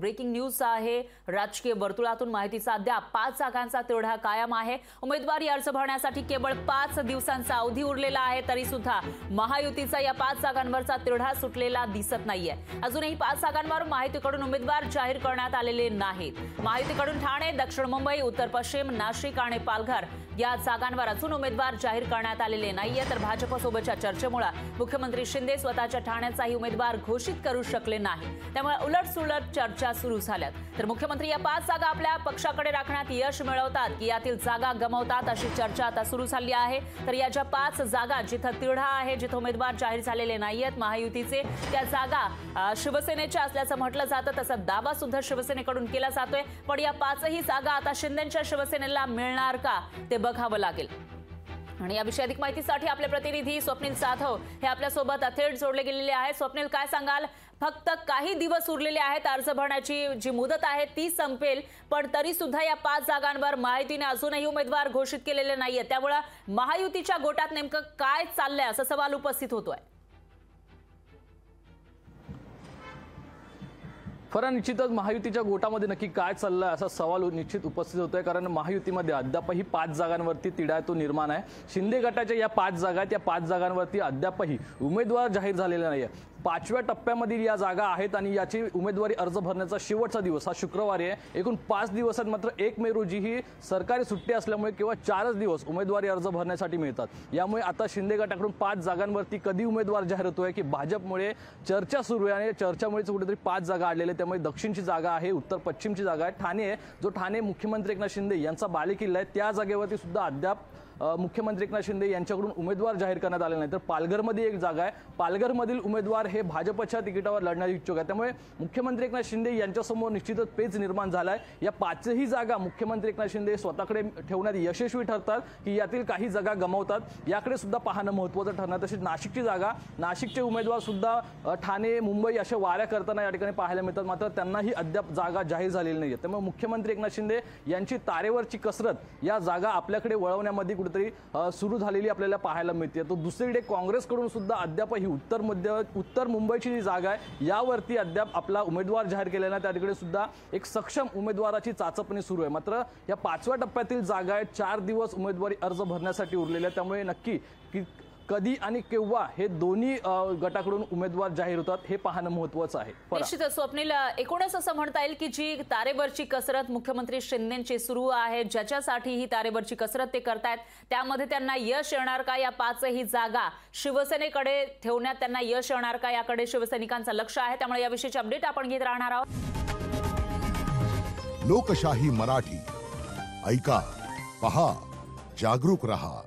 Breaking news आहे। राजकीय वर्तुळातून माहितीचा अद्याप 5 जागांचा तिढा कायम आहे। उमेदवारी अर्ज भरण्यासाठी केवळ 5 दिवसांचा अवधी उरलेला आहे, तरी सुद्धा महायुतीचा या 5 जागांवरचा तिढा सुटलेला दिसत नाहीये। अजूनही 5 जागांवर महायुतीकडून उमेदवार जाहीर करण्यात आलेले नाहीत। महायुतीकडून ठाणे, दक्षिण मुंबई, उत्तर पश्चिम, नाशिक आणि पालघर या जागांवर अजून उमेदवार जाहीर करण्यात आलेले नाहीये। तर भाजपसोबतच्या चर्चेमुळे मुख्यमंत्री शिंदे स्वतःच्या ठाण्याचाही उमेदवार घोषित करू शकले नाही। त्यामुळे उलटसुलट चर्चा सुरू झाल्यात। तर मुख्यमंत्री या 5 जागा आपल्या पक्षाकडे राखण्यात यश मिळवतात की यातील जागा गमावतात, अशी चर्चा आता सुरू झाली आहे। तर या ज्या 5 जागा जिथं तिढा आहे, जिथं उमेदवार जाहीर झालेले नाहीयेत महायुतीचे, त्या जागा शिवसेनेच्या असल्याचं म्हटलं जातं। तसा दावा सुद्धा शिवसेनेकडून केला जातोय। पण या 5ही जागा आता शिंदेंच्या शिवसेनेला मिळणार का ते बघावं लागेल। आणि या विषयी अधिक माहितीसाठी आपले प्रतिनिधी स्वप्नील जाधव हे आपल्या सोबत थेट जोडले गेलेले आहेत। स्वप्नील, काय सांगाल? फक्त काही दिवस उरलेले आहेत, अर्ज भरण्याची जी मुदत आहे ती संपेल, पण तरी सुद्धा या 5 जागांवर महायुतीने अजूनही उमेदवार घोषित केलेले नाहीये। त्यामुळे महायुतीच्या गोटात नेमकं काय चाललंय असा सवाल उपस्थित होतोय। फरहान, निश्चितच महायुतीच्या गोटामध्ये नक्की काय चाललंय असा सवाल निश्चित उपस्थित होतोय, कारण महायुतीमध्ये अद्यापही 5 जागांवरती तिढा तो निर्माण आहे। शिंदे गटाच्या या 5 जागा आहेत, या 5 जागांवरती अद्यापही उमेदवार जाहीर झालेले नाहीये। 5व्या टप्प्यामधील या जागा आहेत आणि याची उमेदवारी अर्ज भरण्याचा शेवटचा दिवस हा शुक्रवारी आहे। एकूण 5 दिवसात मात्र 1 मे रोजी ही सरकारी सुट्टी असल्यामुळे केवळ 4च दिवस उमेदवारी अर्ज भरण्यासाठी मिळतात। यामुळे आता शिंदे गटाकडून 5 जागांवरती कधी उमेदवार जाहीर होतोय की भाजपमुळे चर्चा सुरू आहे आणि चर्चामुळेच कुठेतरी 5 जागा आलेल्या। त्यामुळे दक्षिणची जागा आहे, उत्तर पश्चिमची जागा आहे, ठाणे आहे, जो ठाणे मुख्यमंत्री एकनाथ शिंदे यांचा बालेकिल्ला आहे, त्या जागेवरती सुद्धा अद्याप मुख्यमंत्री एकनाथ शिंदे यांच्याकडून उमेदवार जाहीर करण्यात आले नाही। तर पालघरमध्ये एक जागा आहे, पालघरमधील उमेदवार हे भाजपच्या तिकिटावर लढण्यास इच्छुक आहे। त्यामुळे मुख्यमंत्री एकनाथ शिंदे यांच्यासमोर निश्चितच पेच निर्माण झालाय। या 5ही जागा मुख्यमंत्री एकनाथ शिंदे स्वतःकडे ठेवण्यात यशस्वी ठरतात की यातील काही जागा गमावतात, याकडे सुद्धा पाहणं महत्त्वाचं ठरणार। तसेच नाशिकची जागा, नाशिकचे उमेदवार सुद्धा ठाणे, मुंबई अशा वाऱ्या करताना या ठिकाणी पाहायला मिळतात, मात्र त्यांनाही अद्याप जागा जाहीर झालेली नाही। त्यामुळे मुख्यमंत्री एकनाथ शिंदे यांची तारेवरची कसरत या जागा आपल्याकडे वळवण्यामध्ये तरी सुरू झालेली आपल्याला पाहायला मिळते। तो दुसरीकडे काँग्रेसकडून सुद्धा अद्यापही उत्तर मुंबईची जी जागा आहे यावरती अद्याप आपला उमेदवार जाहीर केलेला नाही, त्या ठिकाणी सुद्धा एक सक्षम उमेदवाराची चाचपणी सुरू आहे। मात्र या 5व्या टप्प्यातील जागा आहेत, 4 दिवस उमेदवारी अर्ज भरण्यासाठी उरलेले आहेत। त्यामुळे नक्की कधी आणि केव्हा हे दोन्ही गटाकडून उमेदवार जाहीर होतात हे पाहणं महत्त्वाचं आहे। निश्चितच स्वप्नील, एकूणच असं म्हणता येईल की जी तारेवरची कसरत मुख्यमंत्री शिंदेंची सुरू आहे, ज्याच्यासाठी ही तारेवरची कसरत ते करतायत, त्यामध्ये त्यांना यश येणार का? या 5ही जागा शिवसेनेकडे ठेवण्यात त्यांना यश येणार का, याकडे शिवसैनिकांचं लक्ष आहे। त्यामुळे याविषयीची अपडेट आपण घेत राहणार आहोत। लोकशाही मराठी ऐका, पहा, जागरूक रहा।